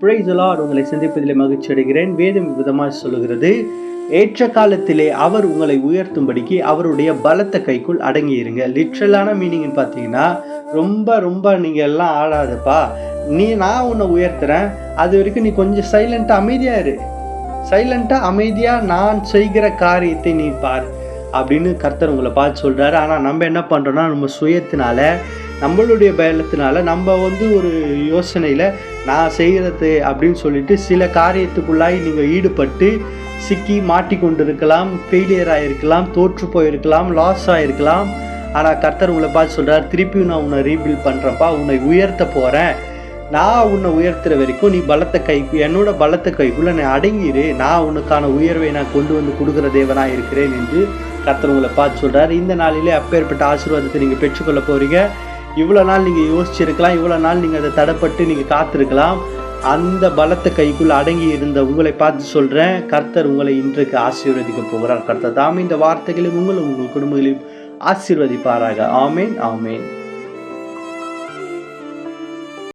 Praise the Lord. உங்களை சந்திப்பதிலே மகிழ்ச்சி அடைகிறேன். வேதம் விதமாக சொல்லுகிறது, ஏற்ற காலத்திலே அவர் உங்களை உயர்த்தும்படிக்கு அவருடைய பலத்த கைக்குள் அடங்கியிருங்க. லிட்ரலான மீனிங்னு பார்த்தீங்கன்னா, ரொம்ப நீங்கள் எல்லாம் ஆடாதப்பா, நான் உன்னை உயர்த்துறேன், அது வரைக்கும் நீ கொஞ்சம் சைலண்ட்டாக அமைதியாக இரு, சைலண்ட்டாக அமைதியாக நான் செய்கிற காரியத்தை நீ பார் அப்படின்னு கர்த்தர் உங்களை பார்த்து சொல்கிறாரு. ஆனால் நம்ம என்ன பண்ணுறோன்னா, நம்ம சுயத்தினால, நம்மளுடைய பயத்தினால, நம்ம ஒரு யோசனையில் நான் செய்கிறது அப்படின்னு சொல்லிட்டு சில காரியத்துக்குள்ளாய் நீங்கள் ஈடுபட்டு சிக்கி மாட்டி கொண்டு இருக்கலாம், ஃபெயிலியர் ஆகிருக்கலாம், தோற்று போயிருக்கலாம், லாஸ் ஆகிருக்கலாம். ஆனால் கர்த்தர் உங்களை பார்த்து சொல்கிறார், திருப்பியும் நான் உன்னை ரீபில்ட் பண்ணுறப்பா, உன்னை உயர்த்த போகிறேன், நான் உன்னை உயர்த்துற வரைக்கும் நீ என்னோட பலத்த கைக்குள்ளே நான் அடங்கிடு, நான் உனக்கான உயர்வை நான் கொண்டு வந்து கொடுக்குற தேவனாக இருக்கிறேன் என்று கர்த்தர் உங்களை பார்த்து சொல்கிறார். இந்த நாளிலே அப்பேற்பட்ட ஆசீர்வாதத்தை நீங்கள் பெற்றுக்கொள்ள போகிறீங்க. இவ்வளோ நாள் நீங்கள் யோசிச்சிருக்கலாம், இவ்வளோ நாள் நீங்கள் அதை தடைப்பட்டு நீங்கள் காத்திருக்கலாம். அந்த பலத்த கைக்குள்ளே அடங்கி இருந்த உங்களை பார்த்து சொல்கிறேன், கர்த்தர் உங்களை இன்றைக்கு ஆசீர்வதிக்க போகிறார். கர்த்தர் தாமே இந்த வார்த்தைகளையும் உங்கள் குடும்பங்களையும் ஆசீர்வதிப்பாராக. ஆமேன், ஆமேன்.